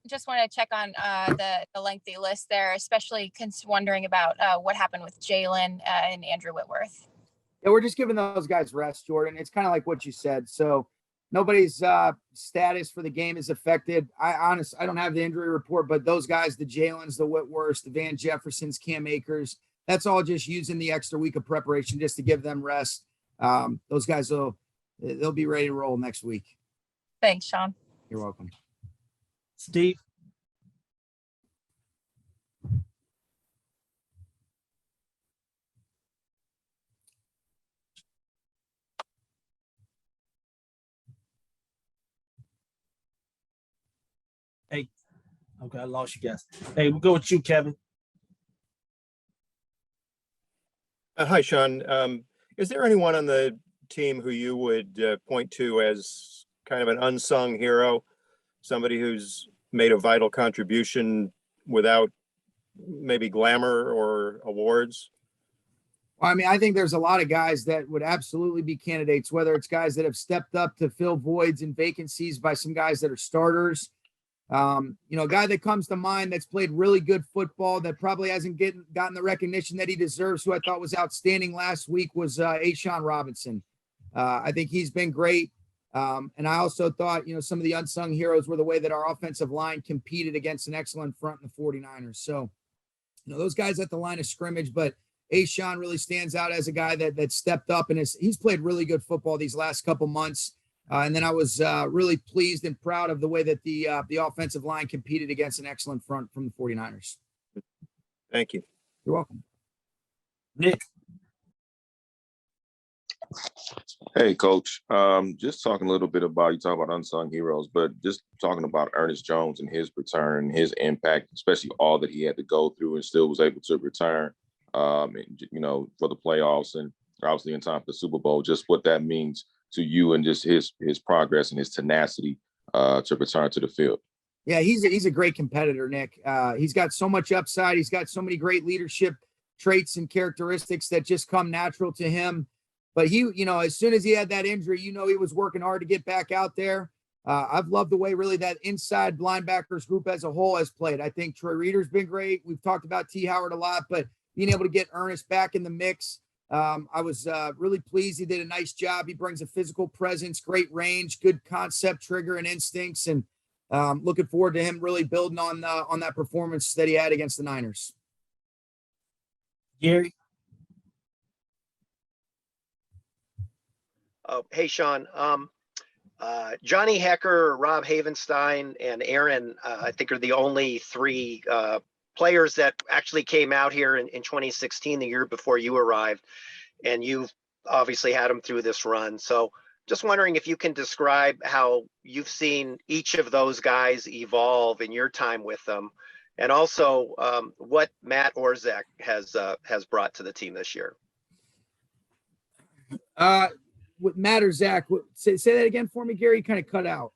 Just want to check on the lengthy list there, especially wondering about what happened with Jalen and Andrew Whitworth. Yeah, we're just giving those guys rest, Jordan. It's kind of like what you said. So nobody's status for the game is affected. I don't have the injury report, but those guys, the Jalen's, the Whitworths, the Van Jeffersons, Cam Akers, that's all just using the extra week of preparation just to give them rest. Those guys they'll be ready to roll next week. Thanks, Sean. You're welcome. Steve. Hey, okay, I lost you guys. Hey, we'll go with you, Kevin. Hi, Sean. Is there anyone on the team who you would point to as kind of an unsung hero, somebody who's made a vital contribution without maybe glamour or awards? Well, I mean, I think there's a lot of guys that would absolutely be candidates, whether it's guys that have stepped up to fill voids and vacancies by some guys that are starters. A guy that comes to mind that's played really good football that probably hasn't gotten the recognition that he deserves, who I thought was outstanding last week, was Sean Robinson. I think he's been great. And I also thought, some of the unsung heroes were the way that our offensive line competed against an excellent front in the 49ers. So, those guys at the line of scrimmage, but Sean really stands out as a guy that stepped up and he's played really good football these last couple months. And then I was really pleased and proud of the way that the offensive line competed against an excellent front from the 49ers. Thank you. You're welcome. Nick. Hey, Coach. Just talking a little bit about, you talk about unsung heroes, but just talking about Ernest Jones and his return, his impact, especially all that he had to go through and still was able to return, for the playoffs and obviously in time for the Super Bowl, just what that means to you and just his progress and his tenacity to return to the field. Yeah, he's a great competitor, Nick. He's got so much upside. He's got so many great leadership traits and characteristics that just come natural to him. But he, as soon as he had that injury, he was working hard to get back out there. I've loved the way really that inside linebackers group as a whole has played. I think Troy Reeder's been great. We've talked about T. Howard a lot, but being able to get Ernest back in the mix, I was really pleased. He did a nice job. He brings a physical presence, great range, good concept, trigger, and instincts. And looking forward to him really building on that performance that he had against the Niners. Gary. Oh, hey, Sean. Johnny Hecker, Rob Havenstein, and Aaron, I think, are the only three players that actually came out here in 2016, the year before you arrived. And you've obviously had them through this run. So just wondering if you can describe how you've seen each of those guys evolve in your time with them. And also what Matt Orzech has brought to the team this year. With Matt or Zach, say that again for me, Gary. You kind of cut out.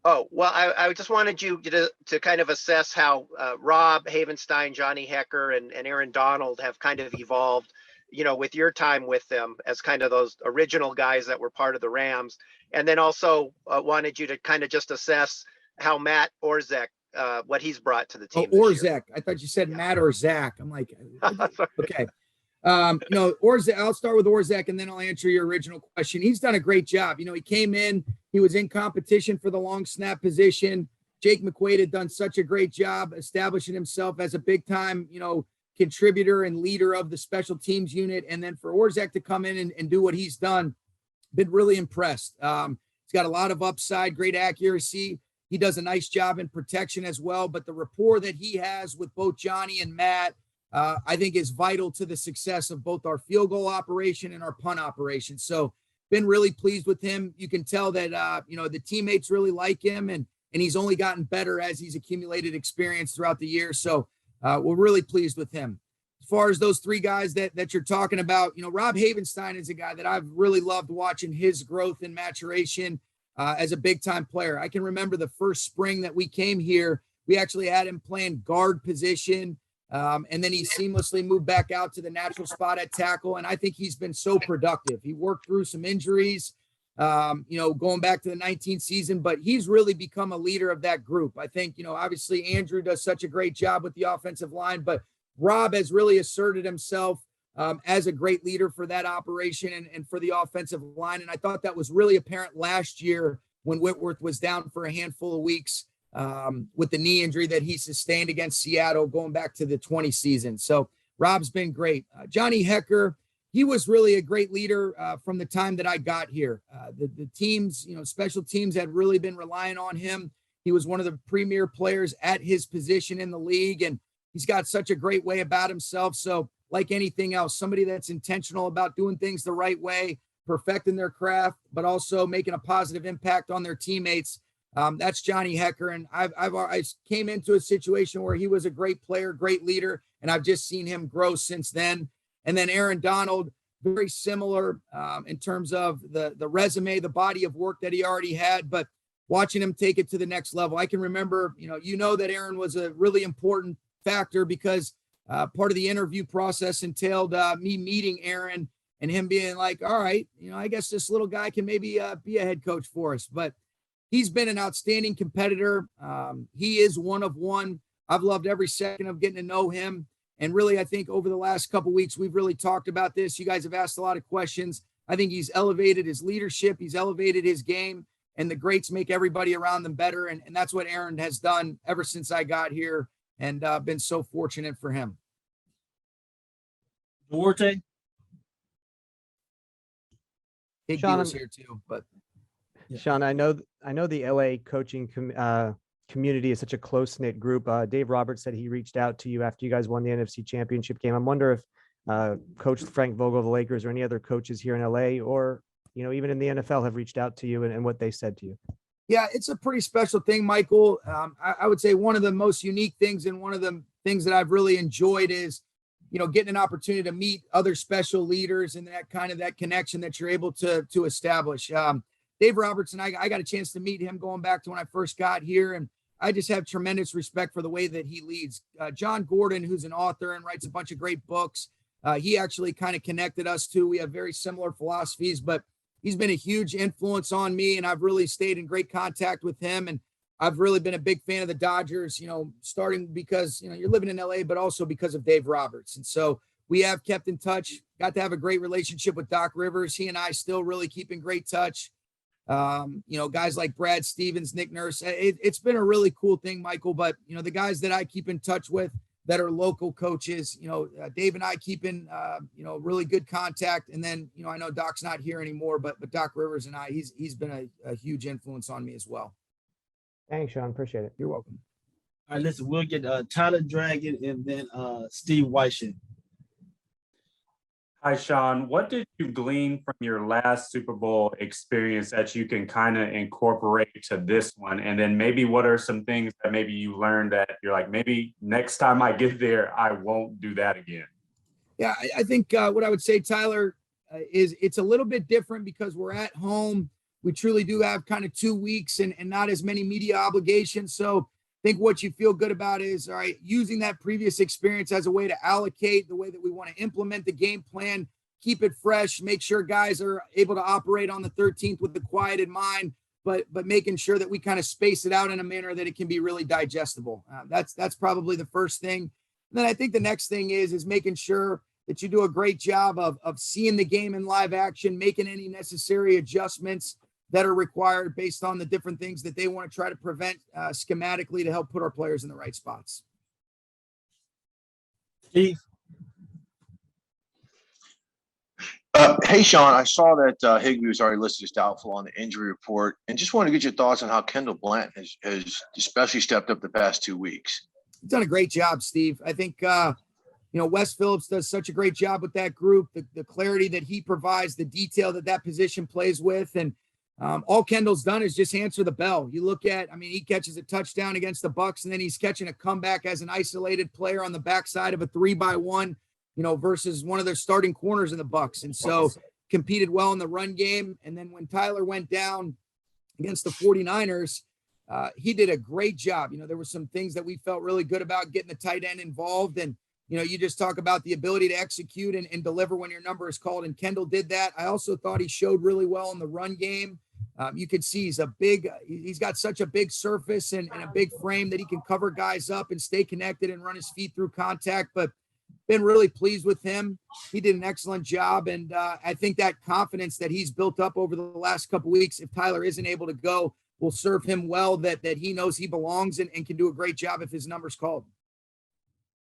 Oh, well, I just wanted you to kind of assess how Rob Havenstein, Johnny Hecker, and Aaron Donald have kind of evolved, with your time with them as kind of those original guys that were part of the Rams. And then also wanted you to kind of just assess how Matt Orzech, what he's brought to the team. Orzech. I thought you said Matt or Zach. I'm like, okay. Orzech, I'll start with Orzech and then I'll answer your original question. He's done a great job. He came in, he was in competition for the long snap position. Jake McQuaid had done such a great job establishing himself as a big time, contributor and leader of the special teams unit. And then for Orzech to come in and do what he's done, been really impressed. He's got a lot of upside, great accuracy. He does a nice job in protection as well, but the rapport that he has with both Johnny and Matt, I think is vital to the success of both our field goal operation and our punt operation. So been really pleased with him. You can tell that, the teammates really like him and he's only gotten better as he's accumulated experience throughout the year. So we're really pleased with him. As far as those three guys that you're talking about, Rob Havenstein is a guy that I've really loved watching his growth and maturation as a big time player. I can remember the first spring that we came here, we actually had him playing guard position. And then he seamlessly moved back out to the natural spot at tackle. And I think he's been so productive. He worked through some injuries. going back to the 19th season, but he's really become a leader of that group. I think, obviously Andrew does such a great job with the offensive line, but Rob has really asserted himself as a great leader for that operation and for the offensive line. And I thought that was really apparent last year when Whitworth was down for a handful of weeks with the knee injury that he sustained against Seattle going back to the 20 season. So Rob's been great. Johnny Hecker, he was really a great leader from the time that I got here. The teams, special teams had really been relying on him. He was one of the premier players at his position in the league, and he's got such a great way about himself. So like anything else, somebody that's intentional about doing things the right way, perfecting their craft, but also making a positive impact on their teammates. That's Johnny Hecker. And I came into a situation where he was a great player, great leader, and I've just seen him grow since then. And then Aaron Donald, very similar in terms of the resume, the body of work that he already had, but watching him take it to the next level. I can remember, that Aaron was a really important factor because part of the interview process entailed me meeting Aaron and him being like, all right, I guess this little guy can maybe be a head coach for us. But he's been an outstanding competitor. He is one of one. I've loved every second of getting to know him. And really, I think over the last couple of weeks, we've really talked about this. You guys have asked a lot of questions. I think he's elevated his leadership. He's elevated his game, and the greats make everybody around them better. And that's what Aaron has done ever since I got here, and been so fortunate for him. Duarte? Higby was here too, but Sean, I know the LA coaching community is such a close-knit group. Dave Roberts said he reached out to you after you guys won the NFC Championship game. I wonder if Coach Frank Vogel of the Lakers or any other coaches here in LA or, even in the NFL have reached out to you and what they said to you. Yeah, it's a pretty special thing, Michael. I would say one of the most unique things and one of the things that I've really enjoyed is, getting an opportunity to meet other special leaders and that connection that you're able to establish. Dave Roberts and I got a chance to meet him going back to when I first got here, and I just have tremendous respect for the way that he leads. John Gordon, who's an author and writes a bunch of great books, he actually kind of connected us too. We have very similar philosophies, but he's been a huge influence on me, and I've really stayed in great contact with him. And I've really been a big fan of the Dodgers, starting because, you're living in LA, but also because of Dave Roberts. And so we have kept in touch, got to have a great relationship with Doc Rivers. He and I still really keep in great touch. Guys like Brad Stevens, Nick Nurse. It's been a really cool thing, Michael, but the guys that I keep in touch with that are local coaches, Dave and I keep in, really good contact. And then, I know Doc's not here anymore, but Doc Rivers and I, he's been a huge influence on me as well. Thanks, Sean. Appreciate it. You're welcome. All right, listen, we'll get Tyler Dragon and then Steve Weishin. Hi, Sean. What did you glean from your last Super Bowl experience that you can kind of incorporate to this one? And then maybe what are some things that maybe you learned that you're like, maybe next time I get there, I won't do that again? Yeah, I think what I would say, Tyler, is it's a little bit different because we're at home. We truly do have kind of 2 weeks and not as many media obligations. So I think what you feel good about is, all right, using that previous experience as a way to allocate the way that we want to implement the game plan, keep it fresh, make sure guys are able to operate on the 13th with the quiet in mind, but making sure that we kind of space it out in a manner that it can be really digestible. That's probably the first thing. And then I think the next thing is making sure that you do a great job of seeing the game in live action, making any necessary adjustments that are required based on the different things that they want to try to prevent schematically to help put our players in the right spots. Steve? Hey, Sean, I saw that Higby was already listed as doubtful on the injury report, and just wanted to get your thoughts on how Kendall Blanton has especially stepped up the past 2 weeks. He's done a great job, Steve. I think, Wes Phillips does such a great job with that group, the clarity that he provides, the detail that position plays with, and all Kendall's done is just answer the bell. You look at, he catches a touchdown against the Bucs, and then he's catching a comeback as an isolated player on the backside of a 3-by-1, versus one of their starting corners in the Bucs. And so competed well in the run game. And then when Tyler went down against the 49ers, he did a great job. There were some things that we felt really good about getting the tight end involved. And You know, you just talk about the ability to execute and deliver when your number is called, and Kendall did that. I also thought he showed really well in the run game. You could see he's got such a big surface and a big frame that he can cover guys up and stay connected and run his feet through contact, but been really pleased with him. He did an excellent job. And I think that confidence that he's built up over the last couple of weeks, if Tyler isn't able to go, will serve him well, that he knows he belongs and can do a great job if his number's called.